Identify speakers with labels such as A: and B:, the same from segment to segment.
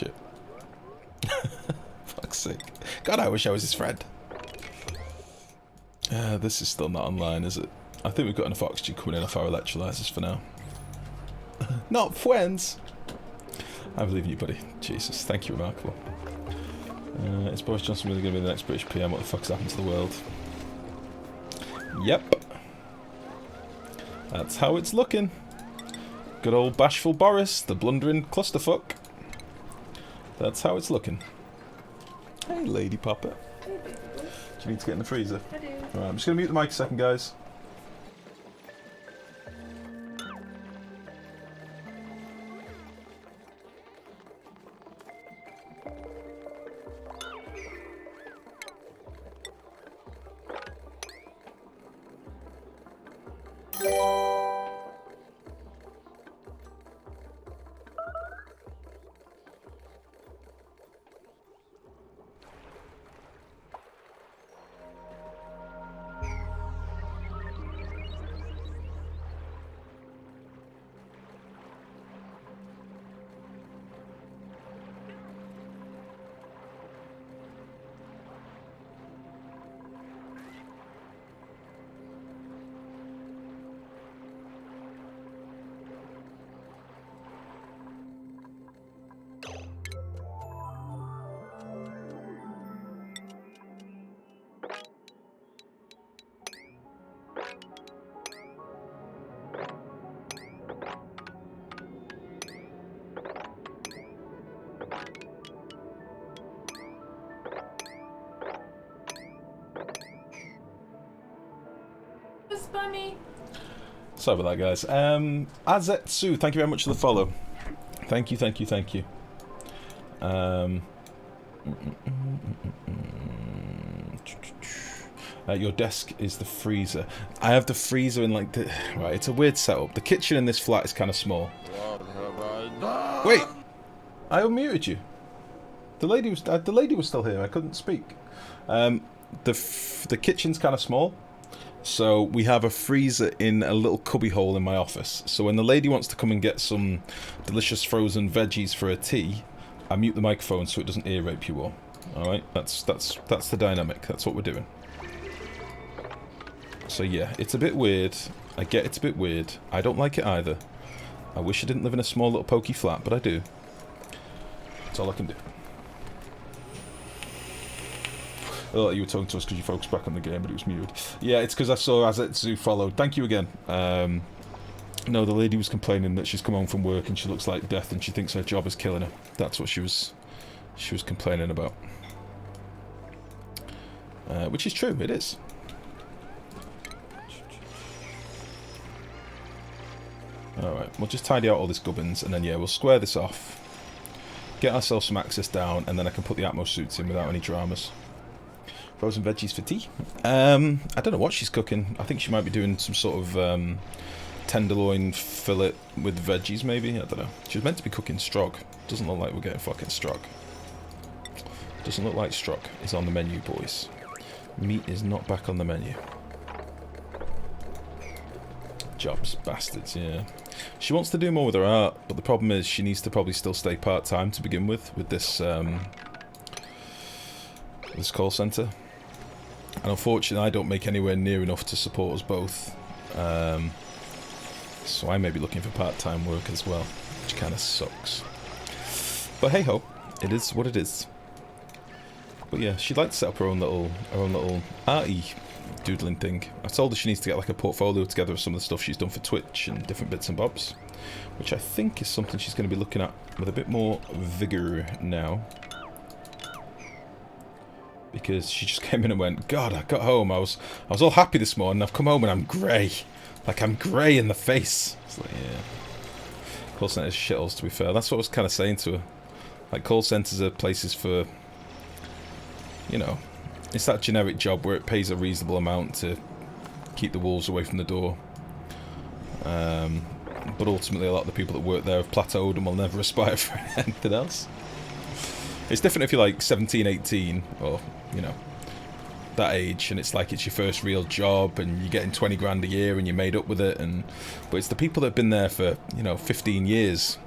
A: shit. Fuck's sake. God, I wish I was his friend. This is still not online, is it? I think we've got enough oxygen coming in off our electrolyzers for now. Not friends! I believe in you, buddy. Jesus, thank you, Remarkable. Is Boris Johnson really going to be the next British PM? What the fuck's happened to the world? Yep. That's how it's looking. Good old bashful Boris, the blundering clusterfuck. That's how it's looking. Hey, Lady Popper.
B: Hey, baby boy.
A: Do you need to get in the freezer?
B: I do.
A: Alright, I'm just going to mute the mic a second, guys.
B: Bunny.
A: Sorry about that, guys. Azetsu, thank you very much for the follow. Thank you, thank you, thank you. Your desk is the freezer. I have the freezer in like the... Right, it's a weird setup. The kitchen in this flat is kind of small. Wait! I unmuted you. The lady was still here. I couldn't speak. The kitchen's kind of small. So we have a freezer in a little cubby hole in my office. So when the lady wants to come and get some delicious frozen veggies for her tea, I mute the microphone so it doesn't ear rape you all. Alright, that's the dynamic. That's what we're doing. So yeah, it's a bit weird. I get it's a bit weird. I don't like it either. I wish I didn't live in a small little pokey flat, but I do. That's all I can do. Oh, you were talking to us because you focused back on the game, but it was muted. Yeah, it's because I saw Azetsu followed. Thank you again. No, the lady was complaining that she's come home from work and she looks like death and she thinks her job is killing her. That's what she was complaining about. Which is true, it is. Alright, we'll just tidy out all this gubbins and then yeah, we'll square this off. Get ourselves some access down and then I can put the Atmos suits in without any dramas. Frozen veggies for tea. I don't know what she's cooking. I think she might be doing some sort of tenderloin fillet with veggies, maybe. I don't know. She was meant to be cooking strog. Doesn't look like we're getting fucking strog. Doesn't look like strog is on the menu, boys. Meat is not back on the menu. Jobs, bastards, yeah. She wants to do more with her art, but the problem is she needs to probably still stay part-time to begin with this this call centre. And unfortunately I don't make anywhere near enough to support us both. So I may be looking for part-time work as well, which kind of sucks. But hey ho, it is what it is. But yeah, she'd like to set up her own little arty doodling thing. I told her she needs to get like a portfolio together of some of the stuff she's done for Twitch and different bits and bobs, which I think is something she's going to be looking at with a bit more vigour now. Because she just came in and went, God, I got home, I was all happy this morning, I've come home and I'm grey. Like, I'm grey in the face. It's like, yeah. Call centres shitholes, to be fair. That's what I was kind of saying to her. Like, call centres are places for, you know, it's that generic job where it pays a reasonable amount to keep the wolves away from the door. But ultimately, a lot of the people that work there have plateaued and will never aspire for anything else. It's different if you're like 17, 18, or, you know, that age, and it's like it's your first real job, and you're getting 20 grand a year, and you're made up with it, but it's the people that have been there for, you know, 15 years,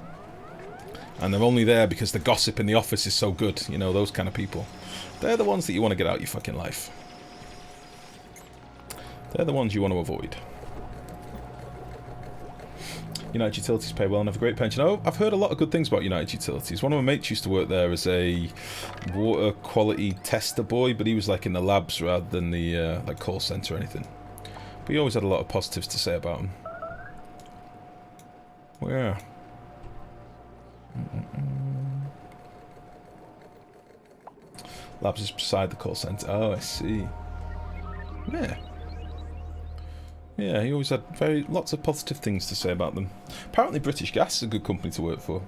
A: And they're only there because the gossip in the office is so good. You know, those kind of people. They're the ones that you want to get out of your fucking life. They're the ones you want to avoid. United Utilities pay well and have a great pension. Oh, I've heard a lot of good things about United Utilities. One of my mates used to work there as a water quality tester boy, but he was like in the labs rather than the like call centre or anything. But he always had a lot of positives to say about him. Where? Labs is beside the call centre. Oh, I see. Yeah. Yeah, he always had lots of positive things to say about them. Apparently British Gas is a good company to work for.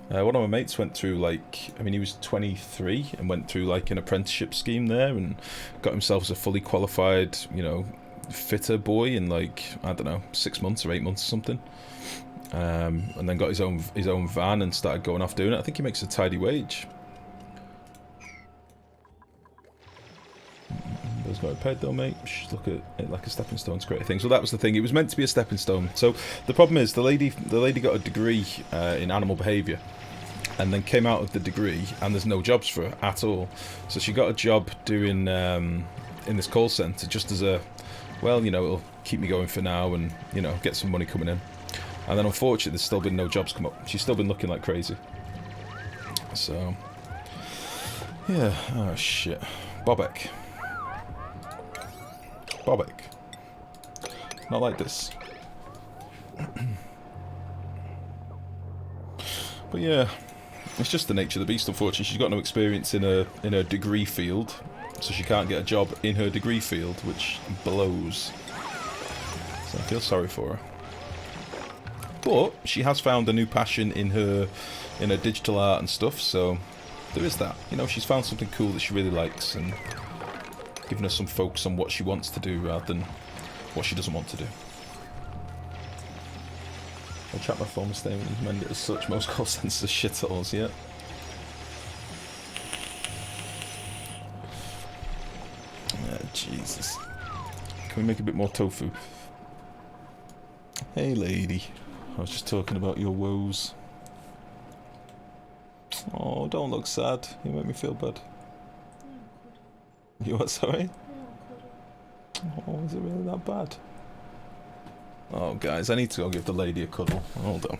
A: One of my mates went through, like, I mean, he was 23 and went through, like, an apprenticeship scheme there and got himself as a fully qualified, you know, fitter boy in, like, I don't know, 6 months or 8 months or something. And then got his own van and started going off doing it. I think he makes a tidy wage. Those got paid though, mate. Just look at it like a stepping stone to greater things. Well, that was the thing. It was meant to be a stepping stone. So the problem is the lady got a degree in animal behaviour, and then came out of the degree, and there's no jobs for her at all. So she got a job doing in this call centre just as a, well, you know, it'll keep me going for now, and you know, get some money coming in. And then unfortunately, there's still been no jobs come up. She's still been looking like crazy. So yeah. Oh shit, Bobek. Bobek. Not like this. But yeah, it's just the nature of the beast, unfortunately. She's got no experience in a degree field, so she can't get a job in her degree field, which blows. So I feel sorry for her. But she has found a new passion in her digital art and stuff, so there is that. You know, she's found something cool that she really likes, and giving her some focus on what she wants to do rather than what she doesn't want to do. I'll track my former statement and amend it as such. Most call centres are shitholes, yeah. Jesus. Can we make a bit more tofu? Hey lady. I was just talking about your woes. Oh, don't look sad. You make me feel bad. You what, sorry? Oh, is it really that bad? Oh, guys, I need to go give the lady a cuddle. Hold on.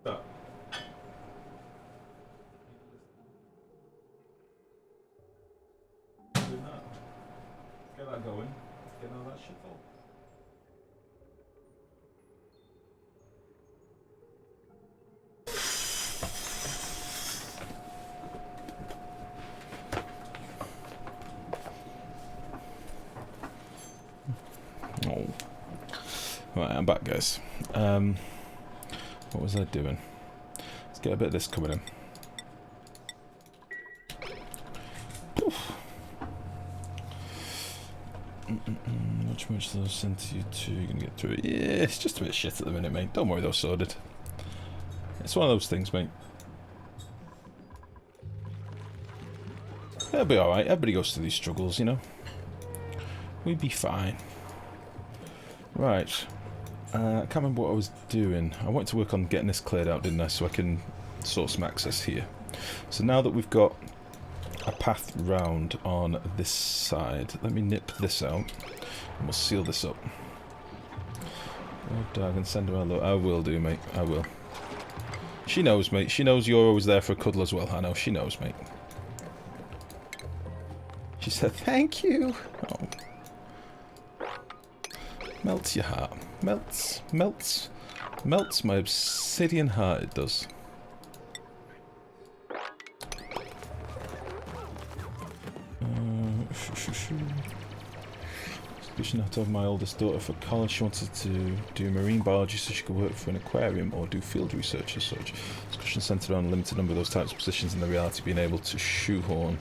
A: Stop. Do that. Get that going. Get all that shit full. Oh. Right, I'm back, guys. What was I doing? Let's get a bit of this coming in. Which much those sent to you two? You're gonna get through it. Yeah, it's just a bit shit at the minute, mate. Don't worry, they're sorted. It's one of those things, mate. It'll be alright. Everybody goes through these struggles, you know. We'd be fine. Right. I can't remember what I was doing. I wanted to work on getting this cleared out, didn't I? So I can sort some access here. So now that we've got a path round on this side. Let me nip this out, and we'll seal this up. Oh, dog, and send her a look. I will do, mate. I will. She knows, mate. She knows you're always there for a cuddle as well. I know. She knows, mate. She said, thank you. Oh. Melts your heart. Melts my obsidian heart, it does. Discussion out of my oldest daughter for college. She wanted to do marine biology so she could work for an aquarium or do field research as such. Discussion centered on a limited number of those types of positions and the reality of being able to shoehorn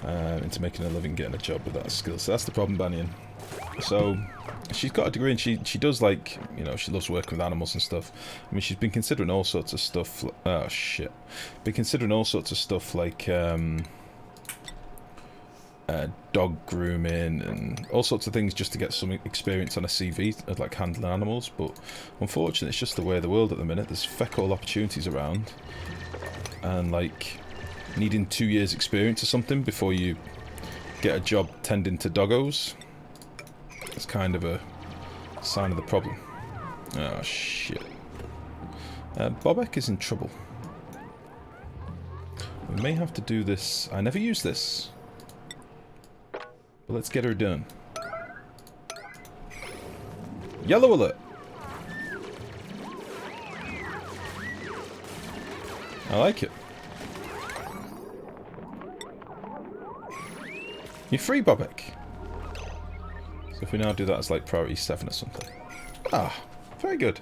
A: into making a living, getting a job with that skill. So that's the problem, Banyan. So she's got a degree and she does, like, you know, she loves working with animals and stuff. I mean, she's been considering all sorts of stuff. Oh shit, been considering all sorts of stuff like dog grooming and all sorts of things just to get some experience on a CV of like handling animals. But unfortunately, it's just the way of the world at the minute. There's feck all opportunities around, and like needing 2 years experience or something before you get a job tending to doggos. It's kind of a sign of the problem. Oh shit. Bobek is in trouble. We may have to do this. I never use this. But let's get her done. Yellow alert! I like it. You're free, Bobek. So if we now do that as like priority 7 or something. Ah, very good.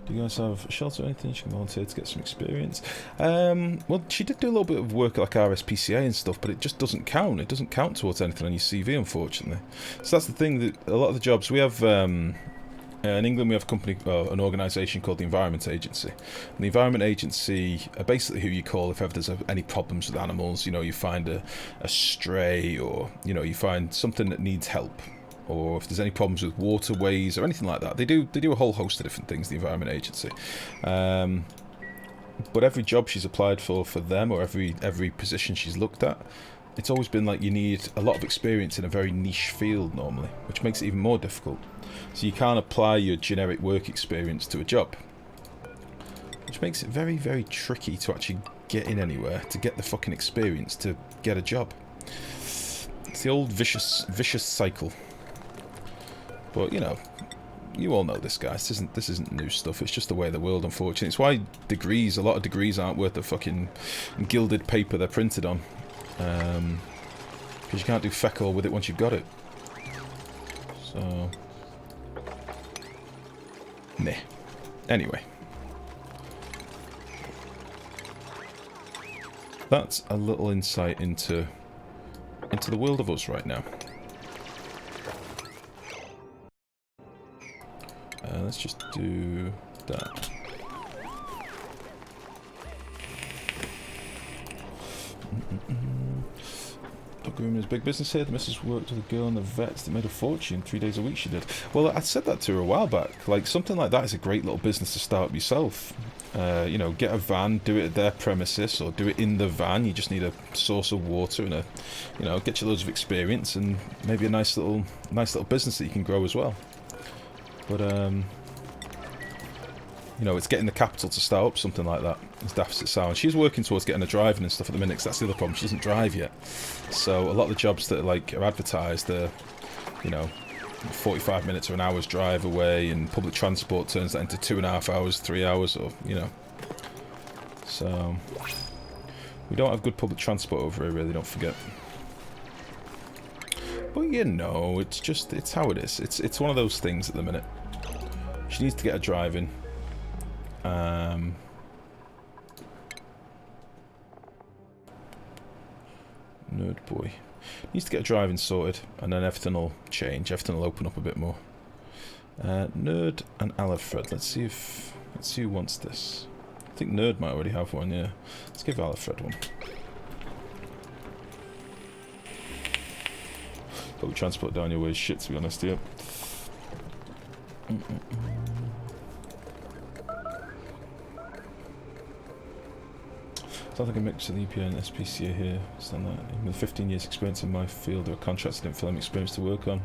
A: Do you guys have a shelter or anything? She can volunteer to get some experience. Well, she did do a little bit of work at like RSPCA and stuff, but it just doesn't count. It doesn't count towards anything on your CV, unfortunately. So that's the thing, that a lot of the jobs we have... in England, we have a company, an organisation called the Environment Agency. And the Environment Agency are basically who you call if ever there's any problems with animals. You know, you find a stray, or, you know, you find something that needs help, or if there's any problems with waterways or anything like that. They do a whole host of different things, the Environment Agency. But every job she's applied for them, or every position she's looked at, it's always been like you need a lot of experience in a very niche field normally, which makes it even more difficult. So you can't apply your generic work experience to a job, which makes it very, very tricky to actually get in anywhere, to get the fucking experience to get a job. It's the old vicious cycle. But, you know, you all know this, guys. This isn't new stuff. It's just the way of the world, unfortunately. It's why a lot of degrees aren't worth the fucking gilded paper they're printed on. Because you can't do feck all with it once you've got it. So... Meh. Anyway. That's a little insight into the world of us right now. Let's just do that. Dog grooming is big business here. The missus worked with a girl in the vets that made a fortune 3 days a week, she did. Well, I said that to her a while back. Like, something like that is a great little business to start up yourself. You know, get a van, do it at their premises, or do it in the van. You just need a source of water and you know, get you loads of experience and maybe a nice little business that you can grow as well. But, you know, it's getting the capital to start up something like that. As daft as it sounds. She's working towards getting a driving and stuff at the minute, 'cause that's the other problem. She doesn't drive yet. So a lot of the jobs that are advertised are, you know, 45 minutes or an hour's drive away, and public transport turns that into 2.5 hours, 3 hours, or, you know. So we don't have good public transport over here, really, don't forget. But you know, it's how it is. It's one of those things at the minute. She needs to get a driving. Nerd boy needs to get a driving sorted, and then everything will change. Everything will open up a bit more. Nerd and Alfred. Let's see who wants this. I think Nerd might already have one. Yeah, let's give Alfred one. Public transport down your way is shit, to be honest. Yeah. Sounds like a mix of the EPA and SPCA here. Stand that. Even with 15 years experience in my field, there are contracts that didn't feel any experience to work on.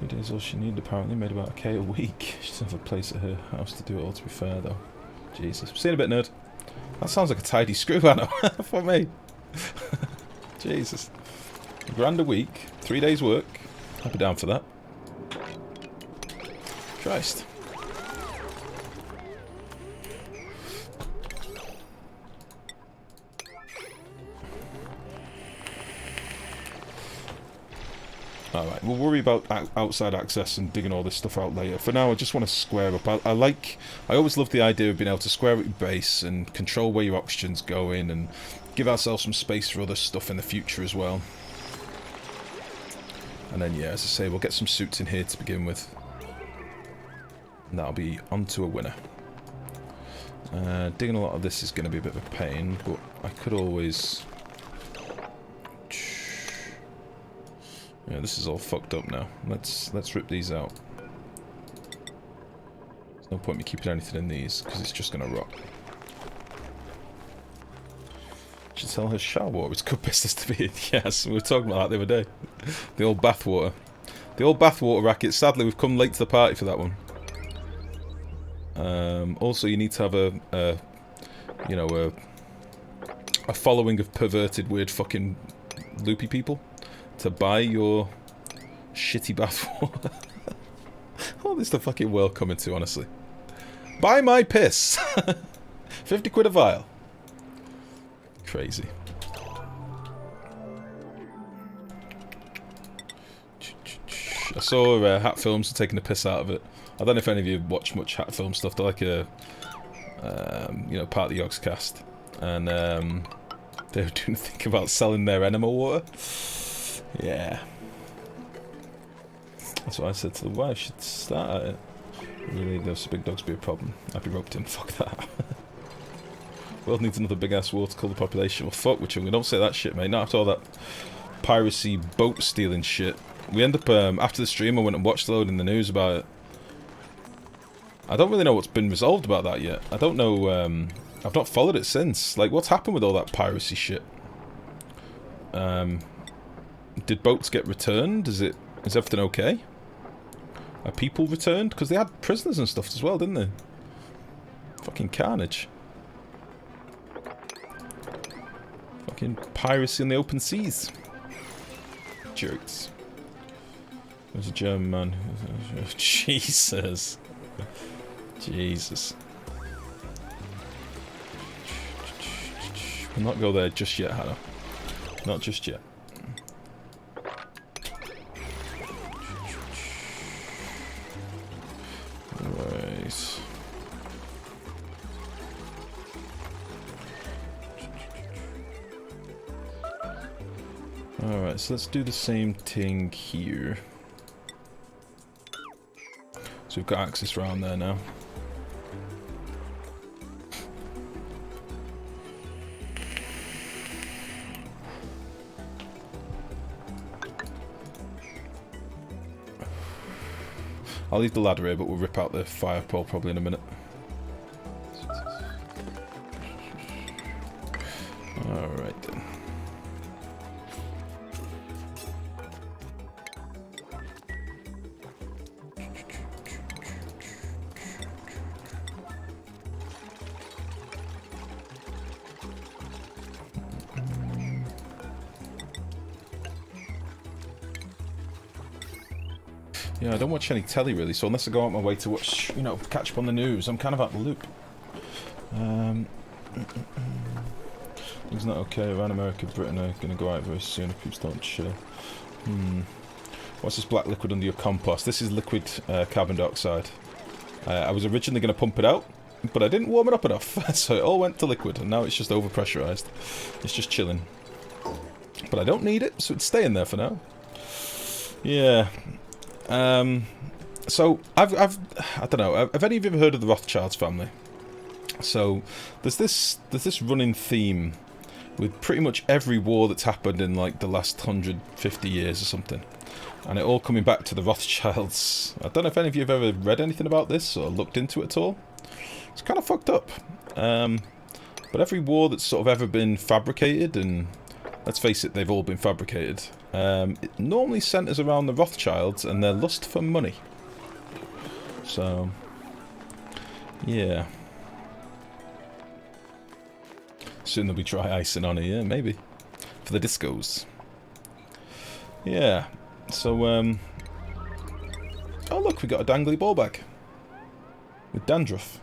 A: 3 days all she needed apparently, made about a K a week. She doesn't have a place at her house to do it all, to be fair though. Jesus. See you in a bit, nerd. That sounds like a tidy screw, Anna. For me. Jesus. £1 a week, 3 days work. I'd be down for that. Christ. Alright, we'll worry about outside access and digging all this stuff out later. For now, I just want to square up. I always love the idea of being able to square up your base and control where your oxygen's going and give ourselves some space for other stuff in the future as well. And then, yeah, as I say, we'll get some suits in here to begin with. And that'll be onto a winner. Digging a lot of this is going to be a bit of a pain, but I could always... Yeah, this is all fucked up now. Let's rip these out. There's no point me keeping anything in these, because it's just going to rot. Should tell her shower water. It's good business to be in. Yes, we were talking about that the other day. The old bathwater. The old bathwater racket. Sadly, we've come late to the party for that one. Also, you need to have a following of perverted, weird, fucking loopy people to buy your shitty bathwater. What is the fucking world coming to, honestly? Buy my piss! 50 quid a vial. Crazy. I saw Hat Films taking the piss out of it. I don't know if any of you watch much Hat Film stuff. They're like a, part of the Yogs cast. And they were doing a thing about selling their enema water. Yeah. That's what I said to the wife. Should start at it. Really, those big dogs be a problem. I'd be roped in. Fuck that. World needs another big ass war to cull the population. Well, fuck with you. We don't say that shit, mate. Not after all that piracy, boat stealing shit. We end up after the stream. I went and watched a load in the news about it. I don't really know what's been resolved about that yet. I don't know. I've not followed it since. Like, what's happened with all that piracy shit? Did boats get returned? Is everything okay? Are people returned? Because they had prisoners and stuff as well, didn't they? Fucking carnage. Fucking piracy in the open seas. Jerks. There's a German man. Jesus. Jesus. We'll not go there just yet, Hannah. Not just yet. Right. Alright, so let's do the same thing here. So we've got access around there now. I'll leave the ladder here, but we'll rip out the fire pole probably in a minute. Alright then. Yeah, I don't watch any telly really, so unless I go out my way to watch, catch up on the news, I'm kind of out the loop. Things not okay. Around America, Britain are going to go out very soon if people don't chill. What's this black liquid under your compost? This is liquid carbon dioxide. I was originally going to pump it out, but I didn't warm it up enough, so it all went to liquid, and now it's just overpressurized. It's just chilling. But I don't need it, so it's staying there for now. Yeah. So I don't know. Have any of you ever heard of the Rothschilds family? So there's this running theme with pretty much every war that's happened in like the last 150 years or something, and it all coming back to the Rothschilds. I don't know if any of you have ever read anything about this or looked into it at all. It's kind of fucked up. But But every war that's sort of ever been fabricated, and let's face it, they've all been fabricated, it normally centres around the Rothschilds and their lust for money. So, yeah. Soon there'll be dry icing on it, yeah, maybe. For the discos. Yeah. So, oh look, we got a dangly ball bag. With dandruff.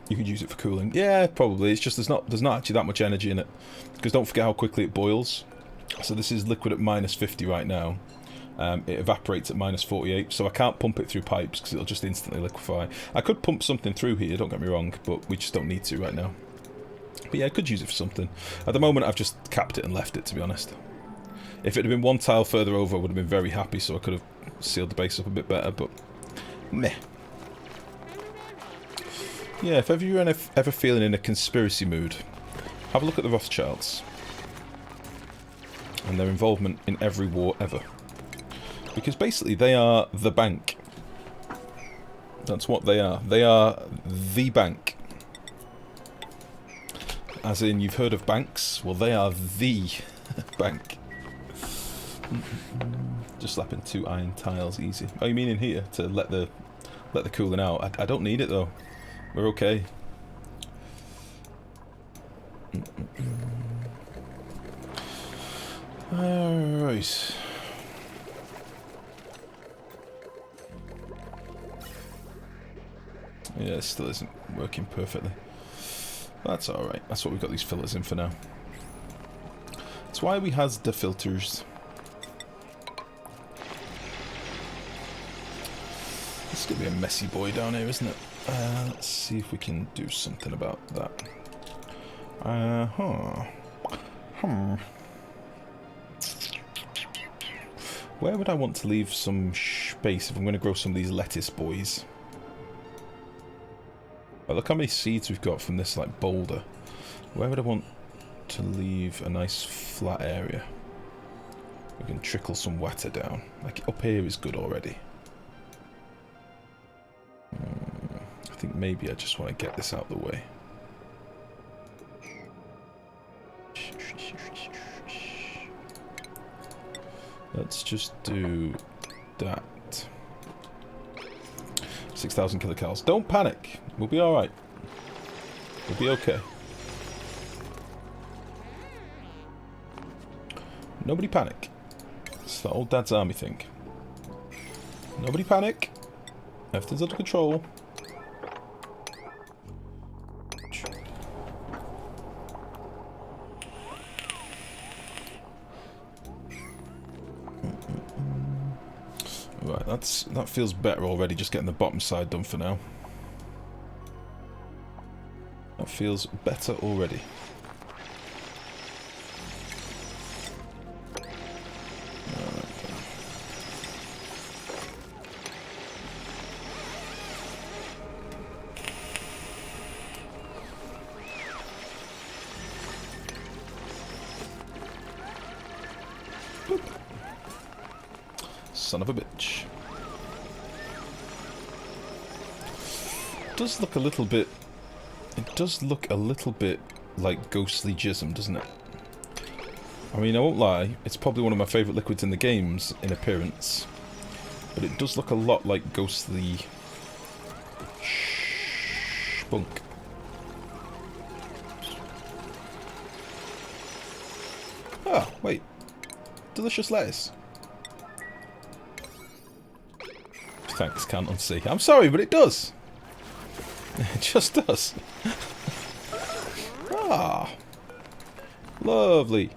A: You could use it for cooling. Yeah, probably. It's just there's not actually that much energy in it. Because don't forget how quickly it boils. So this is liquid at -50 right now. It evaporates at -48, so I can't pump it through pipes because it'll just instantly liquefy. I could pump something through here, don't get me wrong, but we just don't need to right now. But yeah, I could use it for something. At the moment, I've just capped it and left it, to be honest. If it had been one tile further over, I would have been very happy, so I could have sealed the base up a bit better, but meh. Yeah, if ever you're ever feeling in a conspiracy mood, have a look at the Rothschilds. And their involvement in every war ever. Because basically they are the bank. That's what they are. They are the bank. As in, you've heard of banks? Well, they are the bank. Just slapping 2 iron tiles, easy. Oh, you mean in here to let the cooling out? I don't need it though. We're okay. Alright. Yeah, it still isn't working perfectly. That's alright. That's what we've got these fillers in for now. That's why we has the filters. This is going to be a messy boy down here, isn't it? Let's see if we can do something about that. Where would I want to leave some space if I'm going to grow some of these lettuce boys? Oh, look how many seeds we've got from this like boulder. Where would I want to leave a nice flat area? We can trickle some water down. Like up here is good already. I think maybe I just want to get this out of the way. Let's just do that. 6,000 kilocalories. Don't panic. We'll be alright. We'll be okay. Nobody panic. It's the old dad's army thing. Nobody panic. Everything's under control. Right, that feels better already, just getting the bottom side done for now. That feels better already. Son of a bitch. It does look a little bit... It does look a little bit like ghostly jism, doesn't it? I mean, I won't lie, it's probably one of my favourite liquids in the games in appearance. But it does look a lot like ghostly... spunk. Oh, wait. Delicious lettuce. Thanks, can't unsee. I'm sorry, but it does. It just does. Ah. Lovely.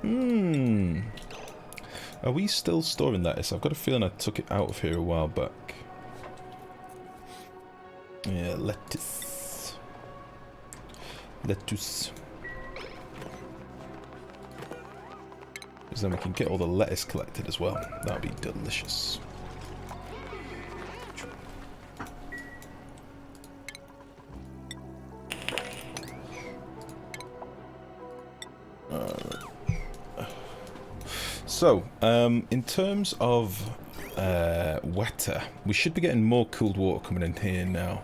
A: Mmm. Are we still storing lettuce? I've got a feeling I took it out of here a while back. Yeah, lettuce. Lettuce. Because then we can get all the lettuce collected as well. That would be delicious. So, in terms of wetter, we should be getting more cooled water coming in here now.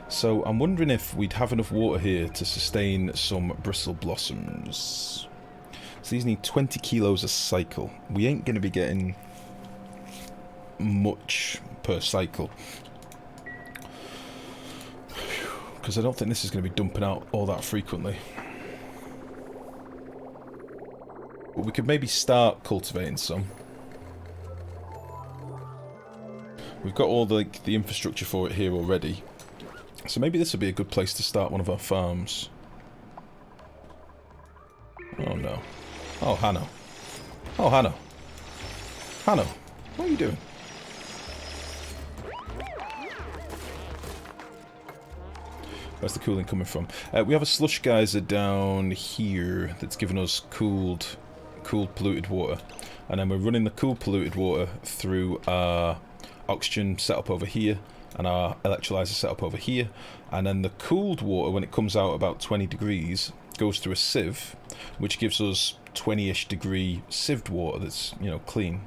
A: So I'm wondering if we'd have enough water here to sustain some bristle blossoms. So these need 20 kilos a cycle. We ain't going to be getting much per cycle, because I don't think this is going to be dumping out all that frequently. But we could maybe start cultivating some. We've got all the infrastructure for it here already. So maybe this would be a good place to start one of our farms. Oh no. Oh, Hanno. Oh, Hanno. Hanno, what are you doing? Where's the cooling coming from? We have a slush geyser down here that's giving us cooled polluted water. And then we're running the cooled polluted water through our oxygen setup over here and our electrolyzer setup over here. And then the cooled water, when it comes out about 20 degrees, goes through a sieve, which gives us 20-ish degree sieved water that's, you know, clean.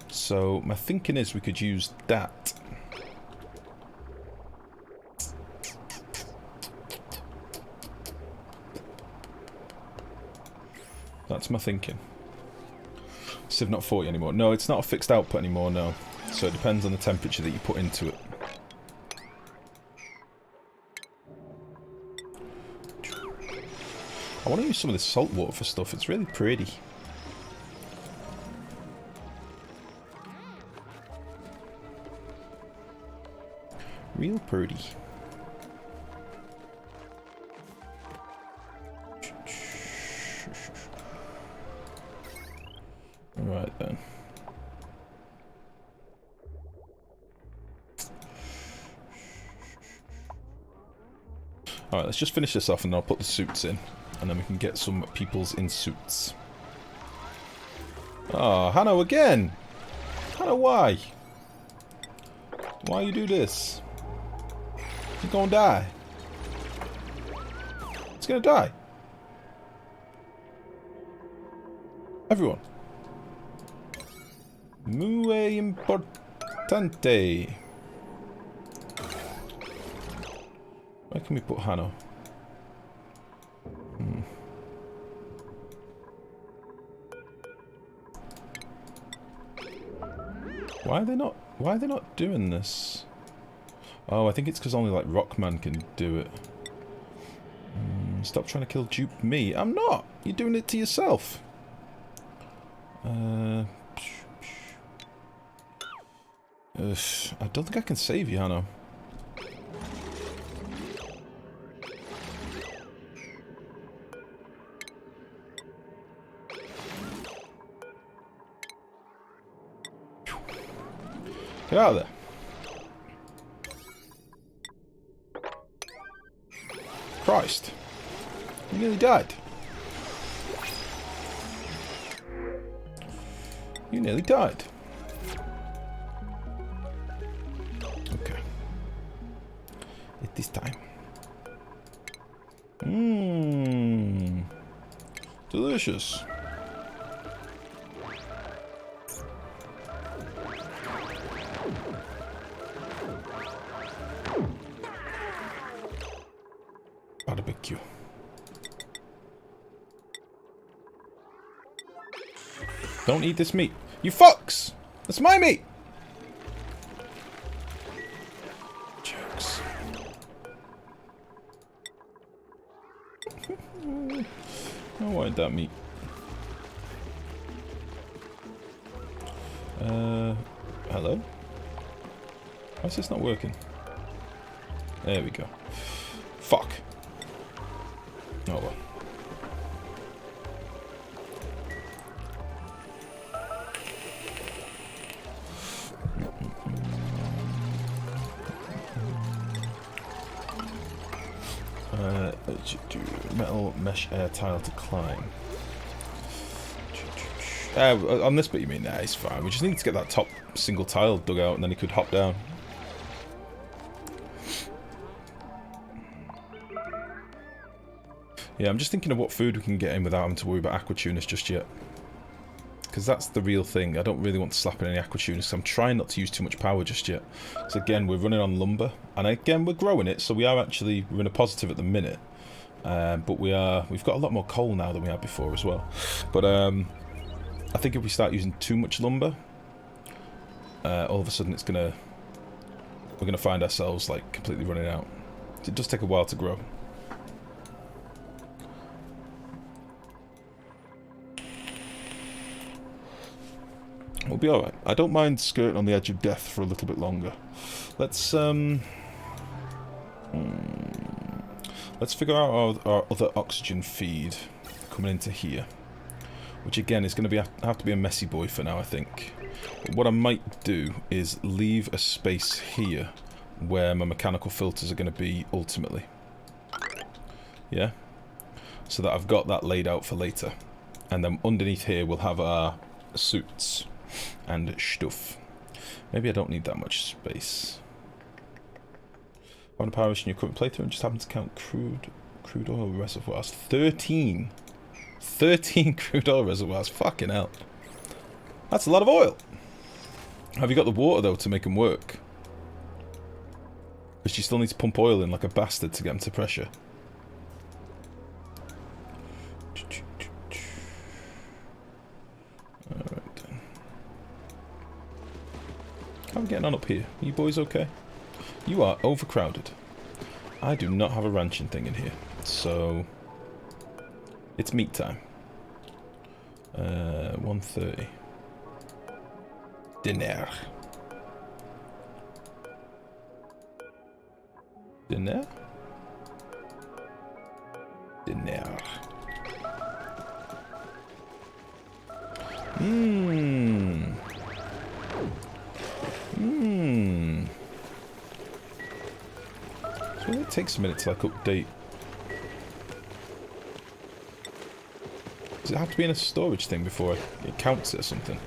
A: So my thinking is we could use that. That's my thinking. Sieve not 40 anymore. No, it's not a fixed output anymore, no. So it depends on the temperature that you put into it. I want to use some of this salt water for stuff. It's really pretty. Real pretty. Right then. Alright, let's just finish this off and then I'll put the suits in. And then we can get some peoples in suits. Oh, Hanno again! Hanno, why? Why you do this? He's gonna die. He's gonna die. Everyone. Muy importante. Where can we put Hanno? Why are they not doing this? Oh, I think it's because only like Rockman can do it. Stop trying to kill dupe me. I'm not! You're doing it to yourself. I don't think I can save you, Hanno. Get out of there. Christ. You nearly died. You nearly died. Okay. It is time. Mmm. Delicious. Barbecue. Don't eat this meat. You fucks! That's my meat! Jerks. I wanted that meat. Hello? Why is this not working? There we go. Fuck. Oh well. Metal mesh air tile to climb. On this bit you mean? Nah, it's fine. We just need to get that top single tile dug out and then he could hop down. Yeah, I'm just thinking of what food we can get in without having to worry about aqua tuners just yet. because that's the real thing. I don't really want to slap in any aqua tuners, so I'm trying not to use too much power just yet. So again, we're running on lumber, and again, we're growing it, so we're in a positive at the minute. But we've got a lot more coal now than we had before as well. But I think if we start using too much lumber, all of a sudden we're gonna find ourselves like completely running out. It does take a while to grow. We'll be alright. I don't mind skirting on the edge of death for a little bit longer. Let's figure out our other oxygen feed coming into here. Which again is going to have to be a messy boy for now, I think. But what I might do is leave a space here where my mechanical filters are going to be ultimately. Yeah? So that I've got that laid out for later. And then underneath here we'll have our suits and stuff. Maybe I don't need that much space. Find a power issue in your current playthrough and just happen to count crude oil reservoirs. 13 crude oil reservoirs. Fucking hell. That's a lot of oil. Have you got the water though to make them work? Because you still need to pump oil in like a bastard to get them to pressure. Alright then. How are we getting on up here? Are you boys okay? You are overcrowded. I do not have a ranching thing in here. So it's meat time. 1:30. Dinner. Dinner? Dinner. Mmm. Mmm. So it takes a minute to like update. Does it have to be in a storage thing before it counts it or something?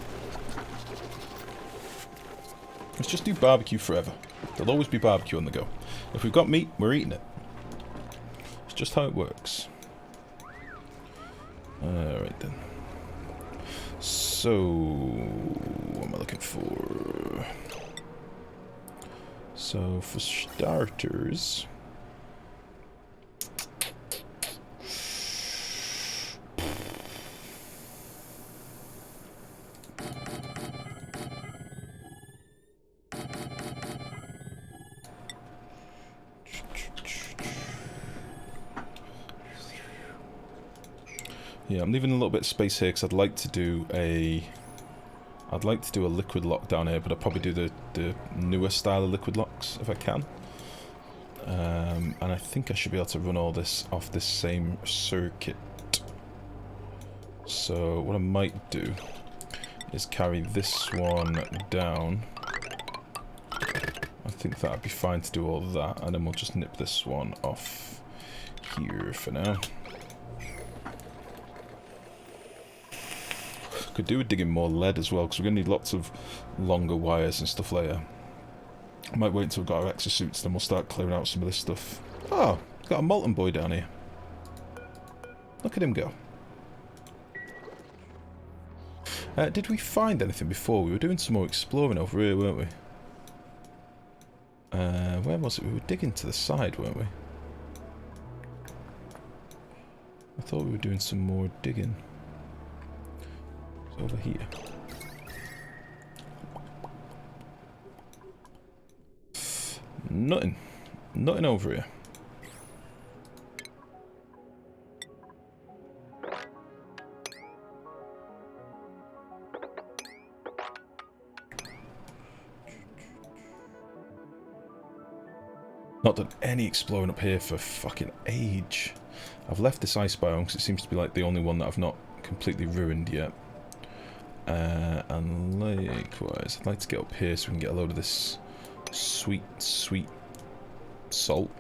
A: Let's just do barbecue forever. There'll always be barbecue on the go. If we've got meat, we're eating it. It's just how it works. Alright then. So, what am I looking for? So, for starters... yeah, I'm leaving a little bit of space here because I'd like to do a liquid lock down here, but I'll probably do the newer style of liquid locks if I can. And I think I should be able to run all this off this same circuit. So what I might do is carry this one down. I think that'd be fine to do all of that, and then we'll just nip this one off here for now. Could do with digging more lead as well, because we're going to need lots of longer wires and stuff later. I might wait until we've got our exosuits, then we'll start clearing out some of this stuff. Oh, got a molten boy down here. Look at him go. Did we find anything before? We were doing some more exploring over here, weren't we? Where was it? We were digging to the side, weren't we? I thought we were doing some more digging. Over here. Nothing. Nothing over here. Not done any exploring up here for fucking age. I've left this ice biome because it seems to be like the only one that I've not completely ruined yet. And likewise, I'd like to get up here so we can get a load of this sweet, sweet salt.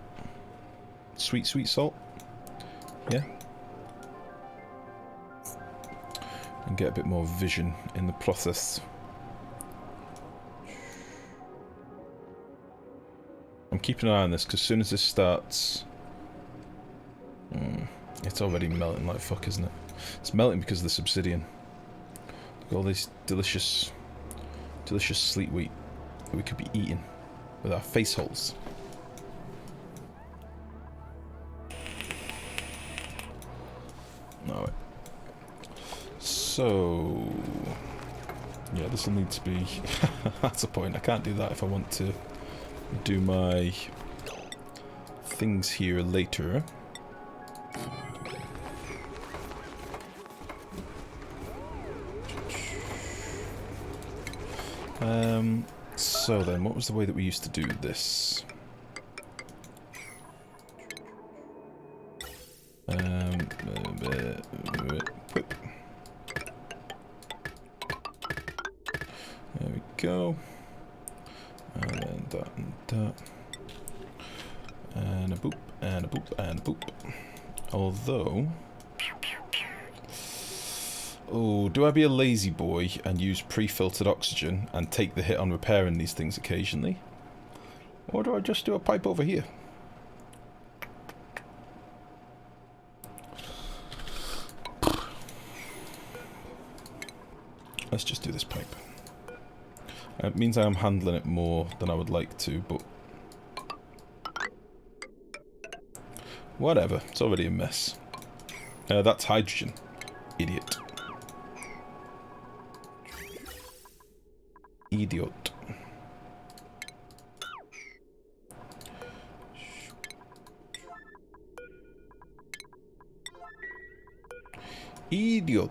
A: Sweet, sweet salt. Yeah. And get a bit more vision in the process. I'm keeping an eye on this because as soon as this starts... it's already melting like fuck, isn't it? It's melting because of the obsidian. All this delicious, delicious sleet wheat that we could be eating with our face holes. Alright. So... yeah, this will need to be... that's a point. I can't do that if I want to do my things here later. So then, what was the way that we used to do this? There we go. And then that and that. And a boop, and a boop, and a boop. Although... oh, do I be a lazy boy and use pre-filtered oxygen and take the hit on repairing these things occasionally? Or do I just do a pipe over here? Let's just do this pipe. It means I am handling it more than I would like to, but... whatever, it's already a mess. That's hydrogen. Idiot. Idiot. Idiot.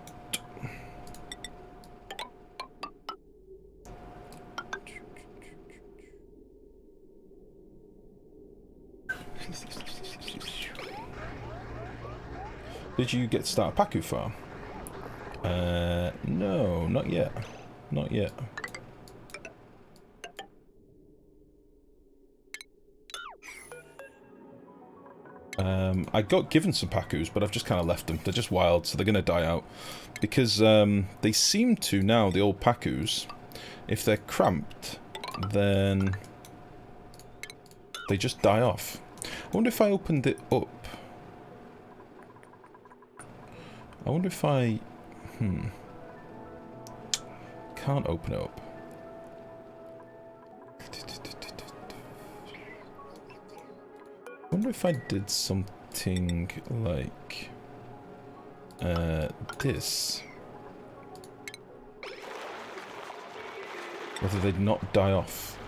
A: Did you get to start a Paku farm? No, not yet. Not yet. I got given some Pakus, but I've just kind of left them. They're just wild, so they're going to die out. Because they seem to now, the old Pakus, if they're cramped, then they just die off. I wonder if I opened it up. I wonder if I... can't open it up. I wonder if I did something like this. Whether they'd not die off.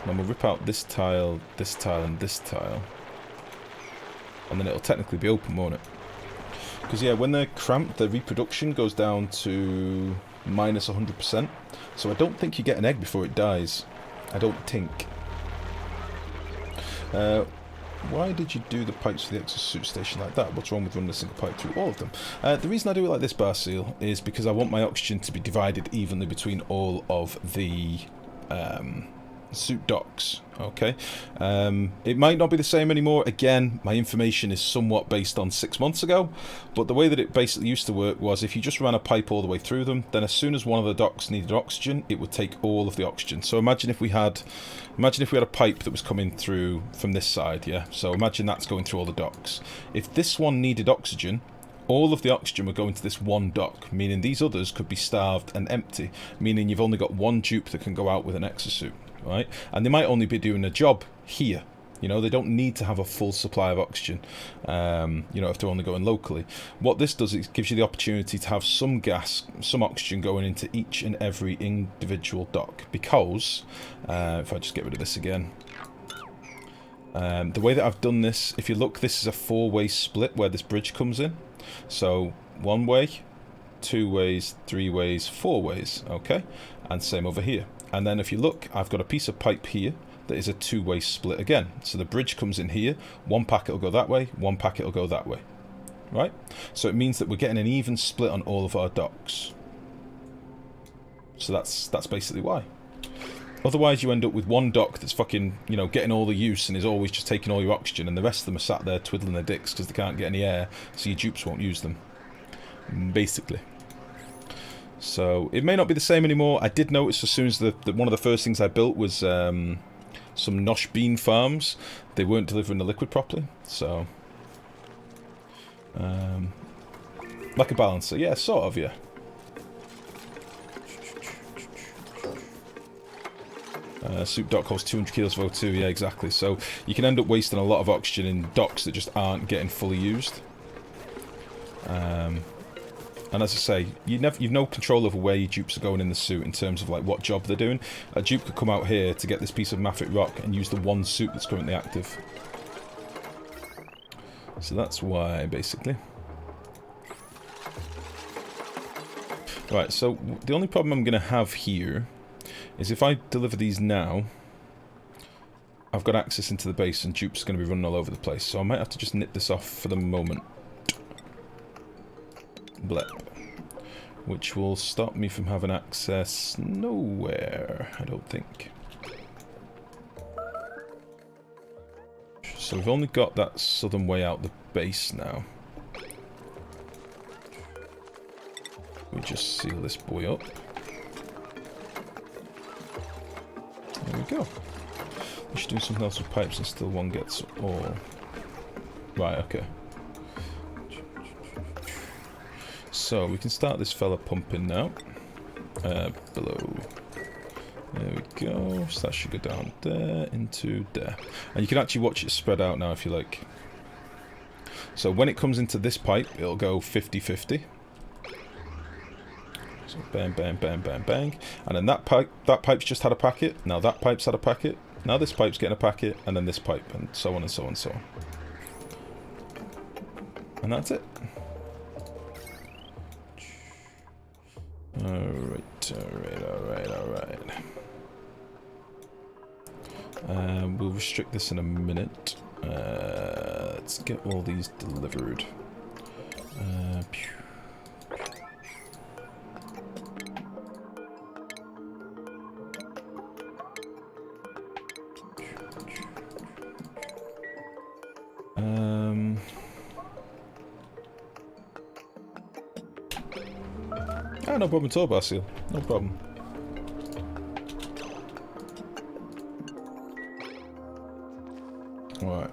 A: And we'll rip out this tile, and this tile. And then it'll technically be open, won't it? Because, yeah, when they're cramped, their reproduction goes down to minus 100%. So I don't think you get an egg before it dies. I don't think. Why did you do the pipes for the exosuit station like that? What's wrong with running a single pipe through all of them? The reason I do it like this, Barseal, is because I want my oxygen to be divided evenly between all of the suit docks. Okay, it might not be the same anymore. Again, my information is somewhat based on 6 months ago, but the way that it basically used to work was if you just ran a pipe all the way through them, then as soon as one of the docks needed oxygen, it would take all of the oxygen. So imagine if we had a pipe that was coming through from this side, yeah? So imagine that's going through all the docks. If this one needed oxygen, all of the oxygen would go into this one dock, meaning these others could be starved and empty, meaning you've only got one dupe that can go out with an exosuit. Right? And they might only be doing a job here. You know, they don't need to have a full supply of oxygen, you know, if they're only going locally. What this does, it gives you the opportunity to have some gas, some oxygen going into each and every individual dock. Because, if I just get rid of this again, the way that I've done this, if you look, this is a 4-way split where this bridge comes in. So, 1 way, 2 ways, 3 ways, 4 ways, okay? And same over here. And then if you look, I've got a piece of pipe here that is a 2-way split again. So the bridge comes in here, one packet will go that way, one packet will go that way. Right? So it means that we're getting an even split on all of our docks. So that's basically why. Otherwise you end up with one dock that's fucking, you know, getting all the use and is always just taking all your oxygen, and the rest of them are sat there twiddling their dicks because they can't get any air, so your dupes won't use them. Basically. So, it may not be the same anymore. I did notice as soon as one of the first things I built was some nosh bean farms. They weren't delivering the liquid properly, so... like a balancer. Yeah, sort of, yeah. Soup dock holds 200 kilos of O2, yeah, exactly. So you can end up wasting a lot of oxygen in docks that just aren't getting fully used. And as I say, you've no control over where your dupes are going in the suit in terms of like what job they're doing. A dupe could come out here to get this piece of mafic rock and use the one suit that's currently active. So that's why, basically. Right, so the only problem I'm going to have here is if I deliver these now, I've got access into the base and dupes are going to be running all over the place. So I might have to just nip this off for the moment. Blep. Which will stop me from having access nowhere, I don't think. So we've only got that southern way out the base now. We just seal this boy up. There we go. We should do something else with pipes and still one gets all. Right, okay. So we can start this fella pumping now. Below. There we go. So that should go down there into there. And you can actually watch it spread out now if you like. So when it comes into this pipe, it'll go 50-50. So bang, bang, bang, bang, bang. And then that pipe's just had a packet. Now that pipe's had a packet. Now this pipe's getting a packet. And then this pipe. And so on and so on and so on. And that's it. Alright, alright, alright, alright. We'll restrict this in a minute. Let's get all these delivered. No problem at all, Basil. No problem. Alright.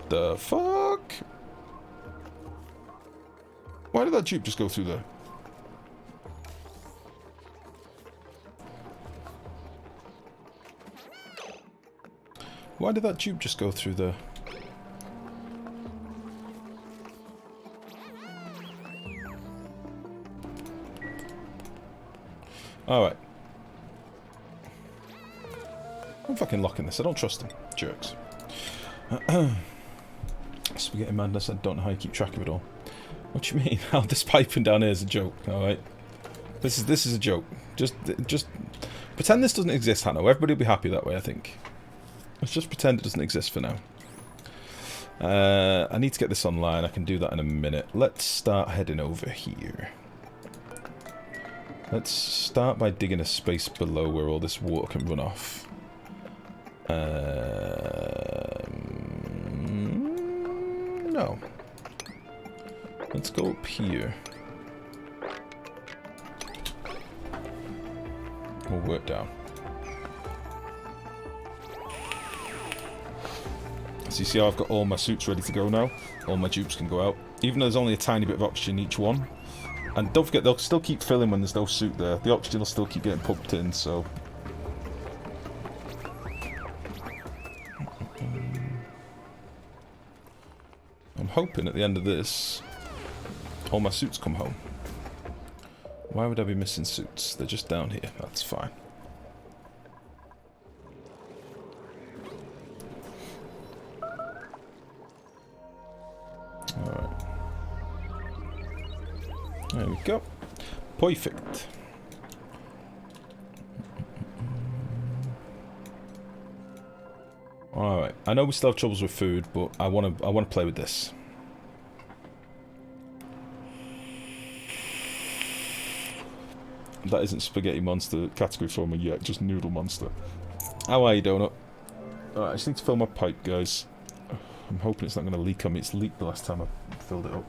A: The fuck? Why did that Jeep just go through there? Why did that Jeep just go through there? Alright. I'm fucking locking this. I don't trust them. Jerks. Spaghetti madness. I don't know how you keep track of it all. What do you mean? How this piping down here is a joke. Alright. This is a joke. Just pretend this doesn't exist, Hanno. Everybody will be happy that way, I think. Let's just pretend it doesn't exist for now. I need to get this online. I can do that in a minute. Let's start heading over here. Let's start by digging a space below where all this water can run off. No. Let's go up here. We'll work down. So you see how I've got all my suits ready to go now? All my dupes can go out. Even though there's only a tiny bit of oxygen in each one. And don't forget, they'll still keep filling when there's no suit there. The oxygen will still keep getting pumped in, so... I'm hoping at the end of this, all my suits come home. Why would I be missing suits? They're just down here. That's fine. Alright. There we go. Perfect. Alright. I know we still have troubles with food, but I wanna play with this. That isn't Spaghetti Monster category for me yet, just Noodle Monster. How are you, Donut? Alright, I just need to fill my pipe, guys. I'm hoping it's not going to leak on me. It's leaked the last time I filled it up.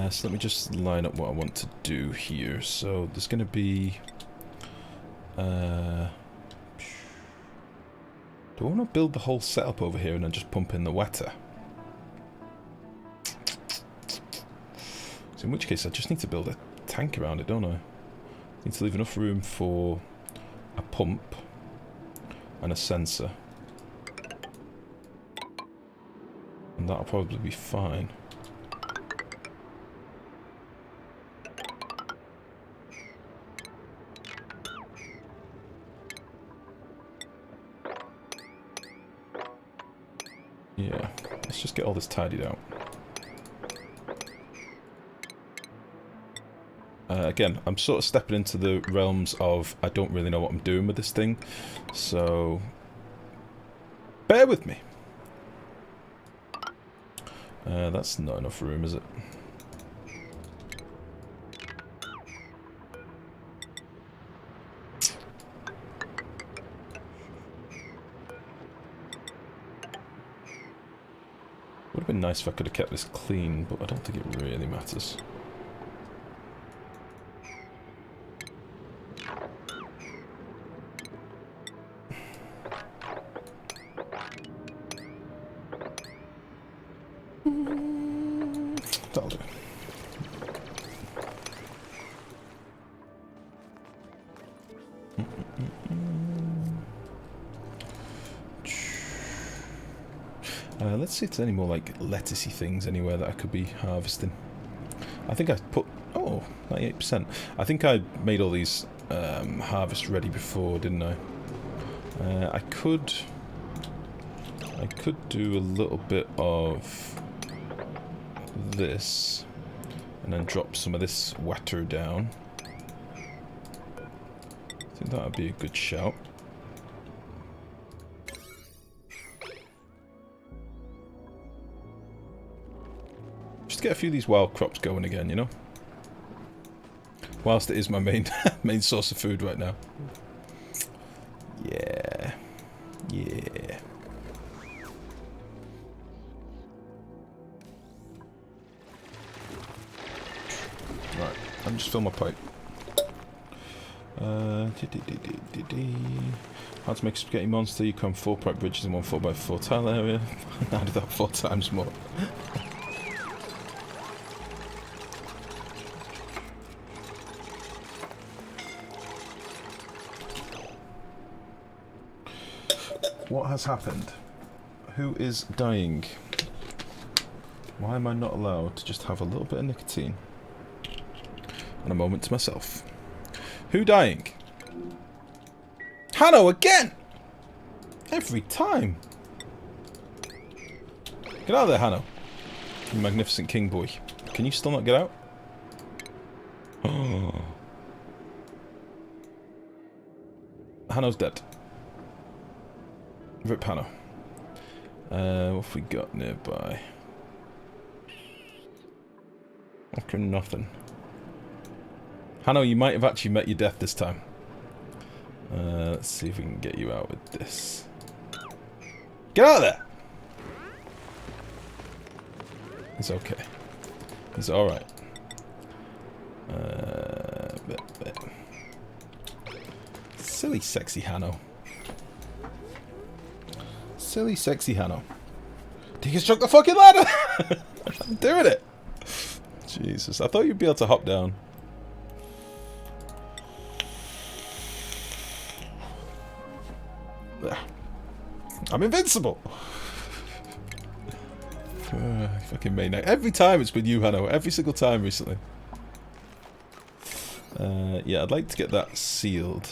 A: So let me just line up what I want to do here. So there's going to be... do I want to build the whole setup over here and then just pump in the wetter? So in which case I just need to build a tank around it, don't I? Need to leave enough room for a pump and a sensor. And that'll probably be fine. Yeah, let's just get all this tidied out. Again, I'm sort of stepping into the realms of I don't really know what I'm doing with this thing, so bear with me. That's not enough room, is it? Would have been nice if I could have kept this clean, but I don't think it really matters. That'll do. Let's see if there's any more like lettucey things anywhere that I could be harvesting. I think I put 98%. I think I made all these harvest ready before, didn't I? I could do a little bit of this and then drop some of this water down. I think that would be a good shout. Just get a few of these wild crops going again, you know? Whilst it is my main main source of food right now. Yeah. Yeah. Right, I'm just fill my pipe. How to make a spaghetti monster? You come 4 pipe bridges in one 4x4 tile area. I do that 4 times more. What has happened? Who is dying? Why am I not allowed to just have a little bit of nicotine? And a moment to myself. Who dying? Hanno again! Every time! Get out of there, Hanno. You magnificent king boy. Can you still not get out? Oh. Hanno's dead. Rip Hanno. What have we got nearby? Okay, nothing. Hanno, you might have actually met your death this time. Let's see if we can get you out with this. Get out of there! It's okay. It's alright. Silly, sexy Hanno. Silly, sexy Hanno. Deconstruct the fucking ladder! I'm doing it! Jesus, I thought you'd be able to hop down. I'm invincible! Fucking maniac. Every time it's been you, Hanno. Every single time recently. Yeah, I'd like to get that sealed.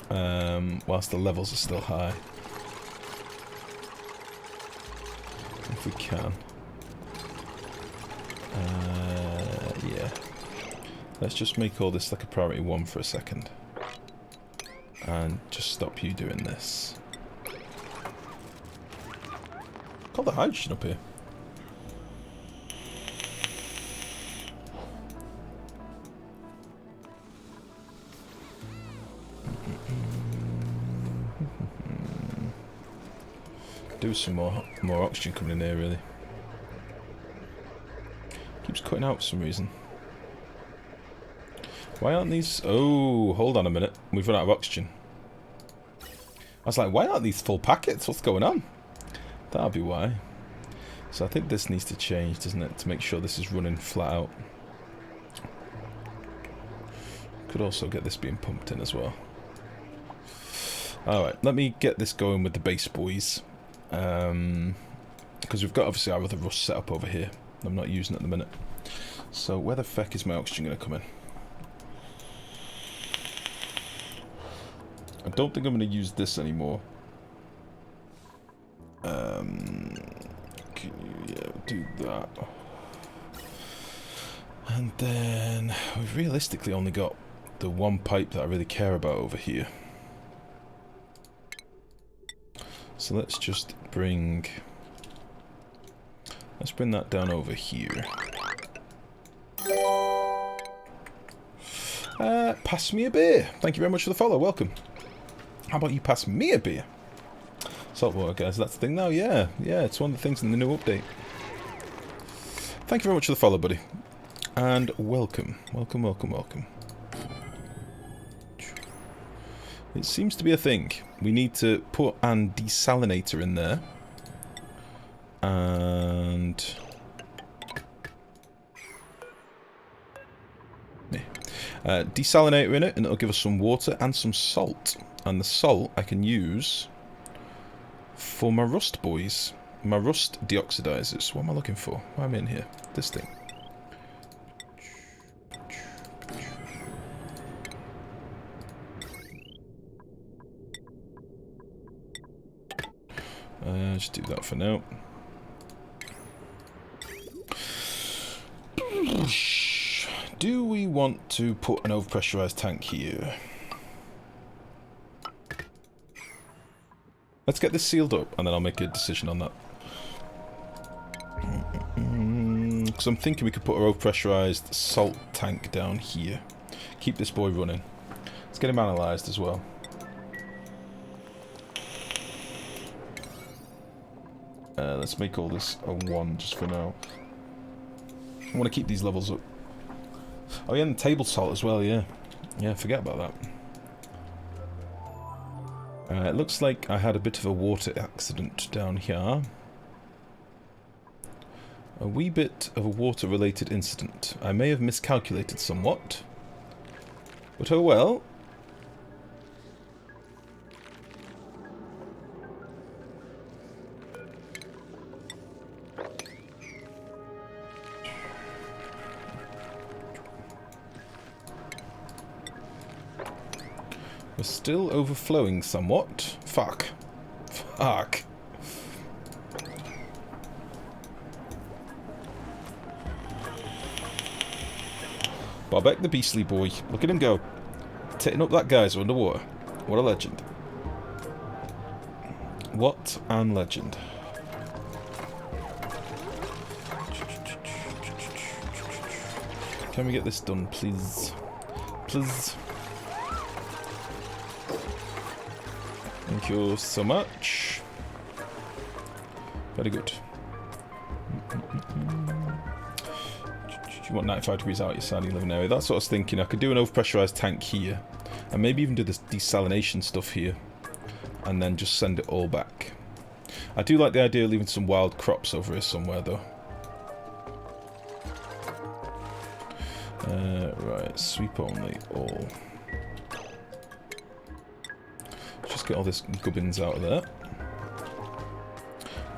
A: Whilst the levels are still high. If we can. Yeah. Let's just make all this like a priority 1 for a second. And just stop you doing this. Got the hydrogen up here. Do some more oxygen coming in here, really. Keeps cutting out for some reason. Why aren't these... Oh, hold on a minute. We've run out of oxygen. I was like, why aren't these full packets? What's going on? That'll be why. So I think this needs to change, doesn't it, to make sure this is running flat out. Could also get this being pumped in as well. Alright, let me get this going with the base boys. Because we've got obviously our other rust set up over here. I'm not using it at the minute. So where the feck is my oxygen going to come in? I don't think I'm going to use this anymore. Can you, yeah, do that. And then we've realistically only got the one pipe that I really care about over here. So let's just bring... Let's bring that down over here. Pass me a beer. Thank you very much for the follow. Welcome. How about you pass me a beer? Saltwater, guys. That's the thing now. Yeah. Yeah, it's one of the things in the new update. Thank you very much for the follow, buddy. And welcome. Welcome, welcome, welcome. It seems to be a thing. We need to put an desalinator in there. And... desalinator in it, and it'll give us some water and some salt. And the salt I can use for my rust boys. My rust deoxidizers. What am I looking for? Why am I in here? This thing. Just do that for now. Do we want to put an overpressurized tank here? Let's get this sealed up, and then I'll make a decision on that. Because I'm thinking we could put our overpressurized salt tank down here. Keep this boy running. Let's get him analysed as well. Let's make all this a 1 just for now. I want to keep these levels up. Oh yeah, and the table salt as well, yeah. Yeah, forget about that. It looks like I had a bit of a water accident down here. A wee bit of a water-related incident. I may have miscalculated somewhat. But oh well. We're still overflowing somewhat. Fuck. Fuck. Bobek the beastly boy. Look at him go. Taking up that geyser underwater. What a legend. What an legend. Can we get this done, please? Please. Thank you so much. Very good. You want 95 degrees out your sandy living area. That's what I was thinking. I could do an overpressurized tank here. And maybe even do this desalination stuff here. And then just send it all back. I do like the idea of leaving some wild crops over here somewhere though. Right, sweep only all. Just get all this gubbins out of there.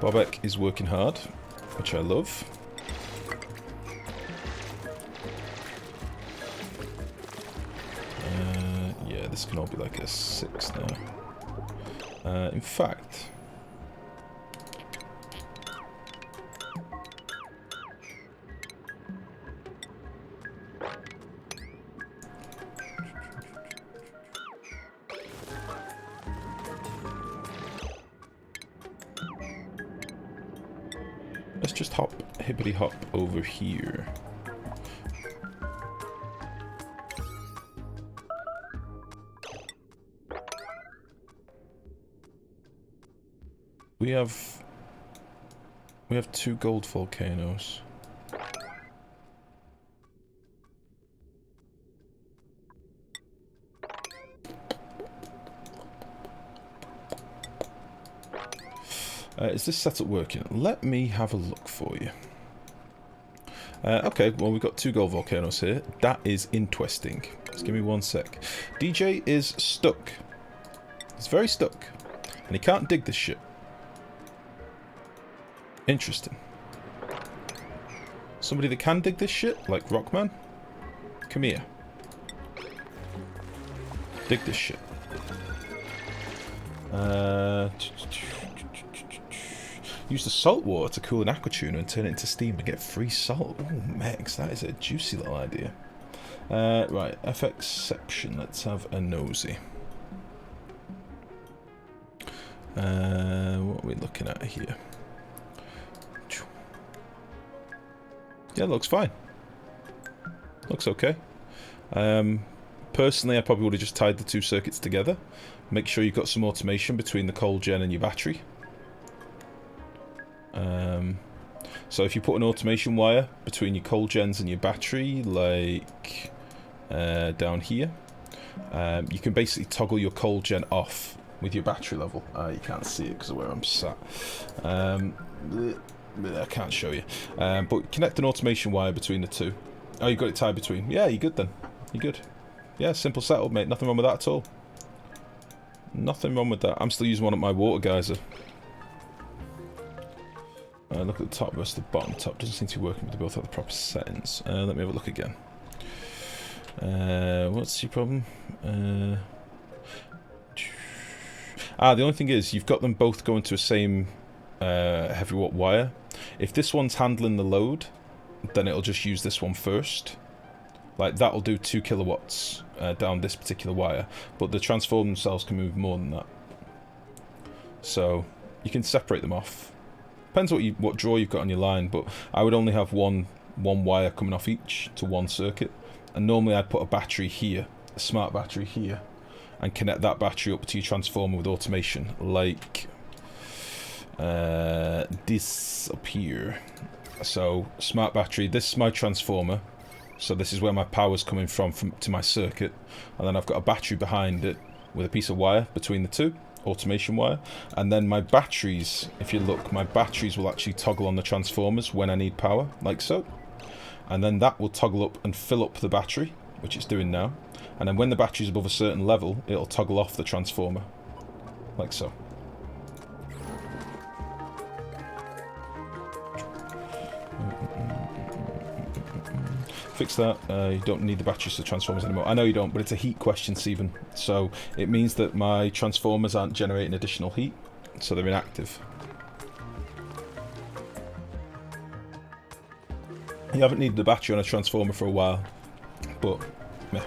A: Bobek is working hard, which I love. Yeah, this can all be like a 6 now. In fact... let's just hop, hippity hop over here. We have 2 gold volcanoes. Is this setup working? Let me have a look for you. Okay, well, we've got 2 gold volcanoes here. That is interesting. Just give me 1 sec. DJ is stuck. He's very stuck. And he can't dig this shit. Interesting. Somebody that can dig this shit, like Rockman? Come here. Dig this shit. Use the salt water to cool an aqua tuner and turn it into steam and get free salt. Oh, Mex, that is a juicy little idea. Right, FXception. Let's have a nosy. What are we looking at here? Yeah, looks fine. Looks okay. Personally, I probably would have just tied the 2 circuits together. Make sure you've got some automation between the coal gen and your battery. So if you put an automation wire between your coal gens and your battery, like down here, you can basically toggle your coal gen off with your battery level. You can't see it because of where I'm sat. I can't show you. But connect an automation wire between the 2. Oh, you got it tied between. Yeah, you're good then. You're good. Yeah, simple setup, mate. Nothing wrong with that at all. Nothing wrong with that. I'm still using one at my water geyser. Look at the top versus the bottom. Top doesn't seem to be working, but they both have the proper settings. Let me have a look again. What's your problem? The only thing is, you've got them both going to the same heavy watt wire. If this one's handling the load, then it'll just use this one first. Like, that'll do 2 kilowatts down this particular wire. But the transformer themselves can move more than that. So, you can separate them off. Depends what draw you've got on your line, but I would only have one wire coming off each to one circuit. And normally I'd put a battery here, a smart battery here, and connect that battery up to your transformer with automation, like this up here. So, smart battery, this is my transformer. So this is where my power's coming from to my circuit. And then I've got a battery behind it with a piece of wire between the 2. Automation wire. And then my batteries, if you look, my batteries will actually toggle on the transformers when I need power, like so. And then that will toggle up and fill up the battery, which it's doing now. And then when the battery's above a certain level, it'll toggle off the transformer, like so. Fix that. You don't need the batteries for transformers anymore. I know you don't, but it's a heat question, Stephen. So it means that my transformers aren't generating additional heat, so they're inactive. You haven't needed the battery on a transformer for a while, but meh.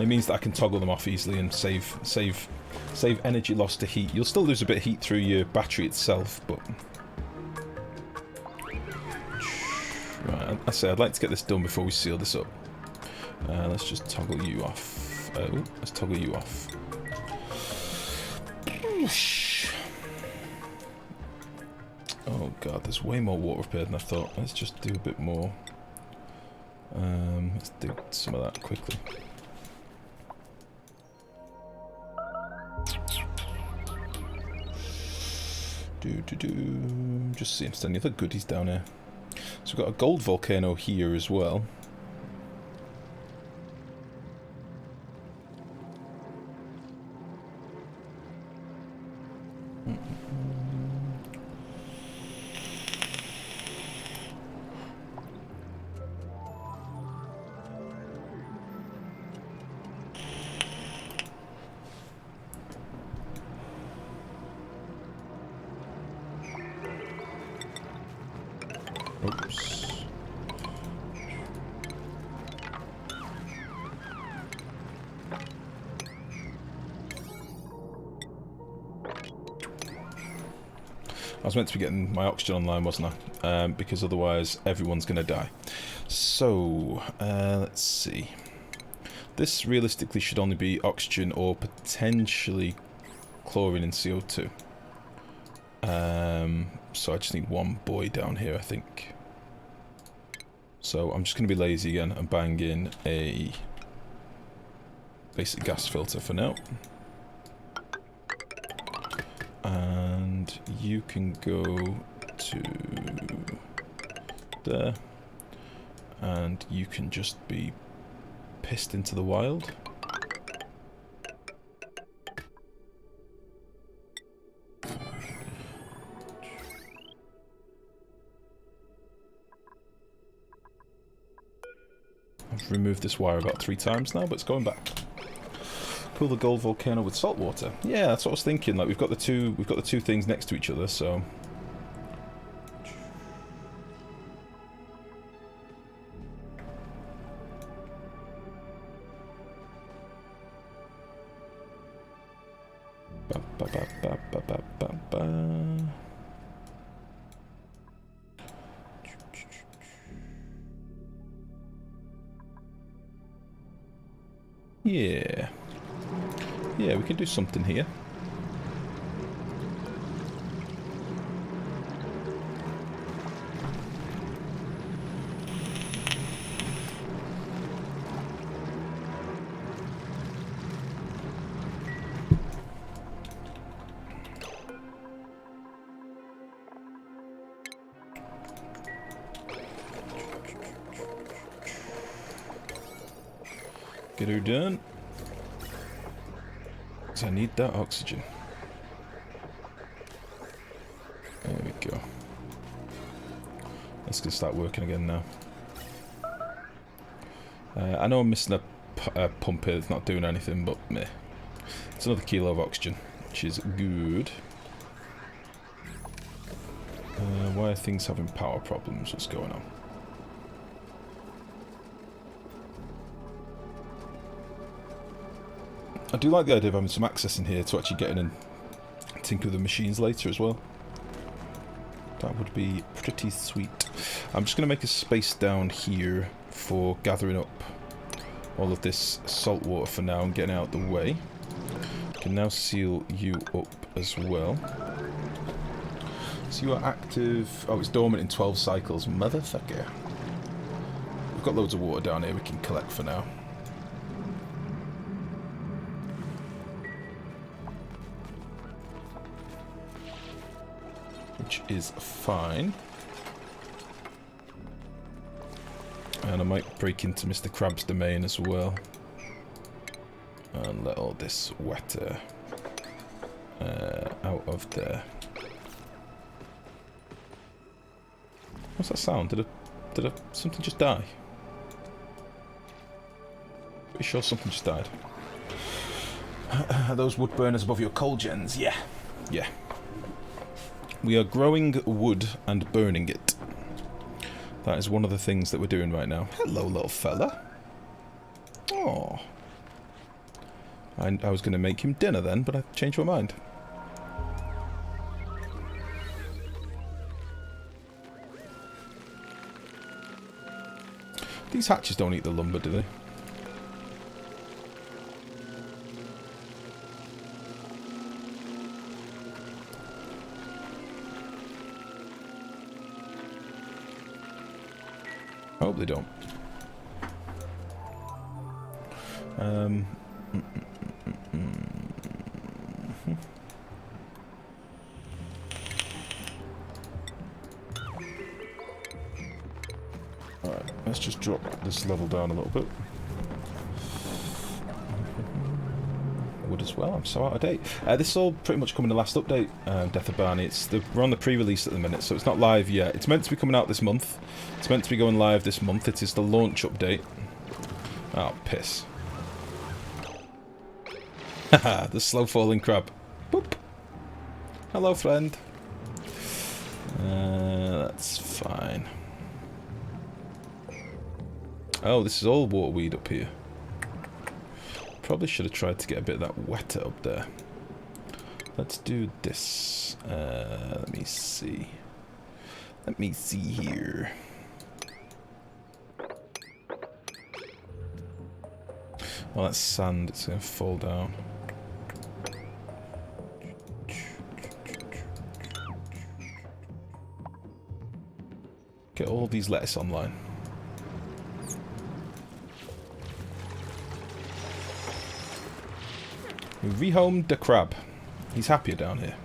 A: It means that I can toggle them off easily and save energy loss to heat. You'll still lose a bit of heat through your battery itself, but... Right, I say I'd like to get this done before we seal this up. Let's just toggle you off. Let's toggle you off. Oh god, there's way more water prepared than I thought. Let's just do a bit more. Let's do some of that quickly. Just see if there's any other goodies down here. So we've got a gold volcano here as well. Oops. I was meant to be getting my oxygen online, wasn't I? Because otherwise everyone's going to die. So, let's see. This realistically should only be oxygen or potentially chlorine and CO2. So I just need one boy down here, I think. So I'm just going to be lazy again and bang in a basic gas filter for now. And you can go to there, and you can just be pissed into the wild. I've removed this wire about 3 times now, but it's going back. Cool the gold volcano with salt water. Yeah, that's what I was thinking. Like we've got the two things next to each other, so. Ba, ba, ba, ba, ba, ba, ba, ba. Yeah. Yeah, we can do something here. Get her done. Because I need that oxygen. There we go. Let's get start working again now. I know I'm missing a pump here that's not doing anything, but meh. It's another kilo of oxygen, which is good. Why are things having power problems? What's going on? I do like the idea of having some access in here to actually get in and tinker with the machines later as well. That would be pretty sweet. I'm just going to make a space down here for gathering up all of this salt water for now and getting out of the way. I can now seal you up as well. So you are active. Oh, it's dormant in 12 cycles. Motherfucker. We've got loads of water down here we can collect for now. Which is fine. And I might break into Mr. Crab's domain as well. And let all this water out of there. What's that sound? Did something just die? Pretty sure something just died. Are those wood burners above your coal gens? Yeah. Yeah. We are growing wood and burning it. That is one of the things that we're doing right now. Hello, little fella. Oh. I was going to make him dinner then, but I changed my mind. These hatches don't eat the lumber, do they? I hope they don't. Alright, let's just drop this level down a little bit. Wood as well, I'm so out of date. This is all pretty much coming the last update, Death of Barney. We're on the pre-release at the minute, so it's not live yet. It's meant to be coming out this month. It's meant to be going live this month. It is the launch update. Oh, piss. Haha, the slow-falling crab. Boop. Hello, friend. That's fine. Oh, this is all waterweed up here. Probably should have tried to get a bit of that wetter up there. Let's do this. Let me see. Let me see here. Oh, that's sand. It's going to fall down. Get all these lettuce online. We rehomed the crab. He's happier down here.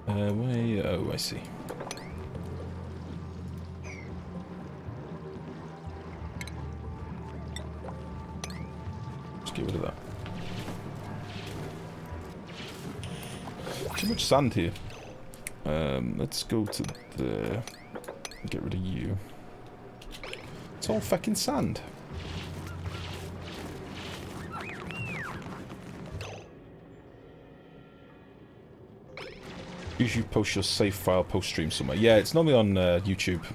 A: Oh, I see. Let's get rid of that. Too much sand here. Let's go to the... Get rid of you. It's all fucking sand. Usually post your save file post stream somewhere. Yeah, it's normally on YouTube.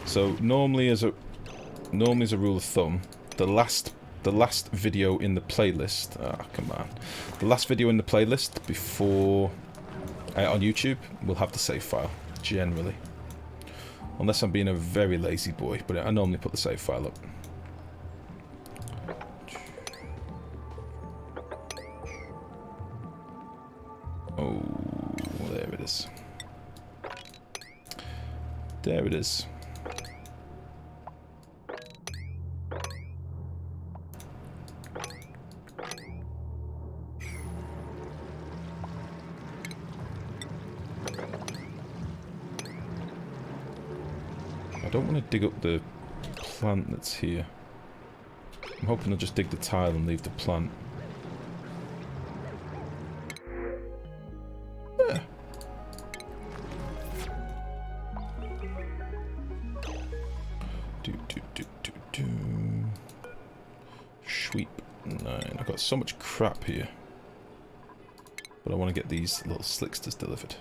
A: So normally as a rule of thumb, the last video in the playlist. Ah, come on. The last video in the playlist before on YouTube will have the save file generally, unless I'm being a very lazy boy. But I normally put the save file up. Oh. There it is. There it is. I don't want to dig up the plant that's here. I'm hoping I'll just dig the tile and leave the plant. Sweep 9. I've got so much crap here. But I want to get these little slicksters delivered.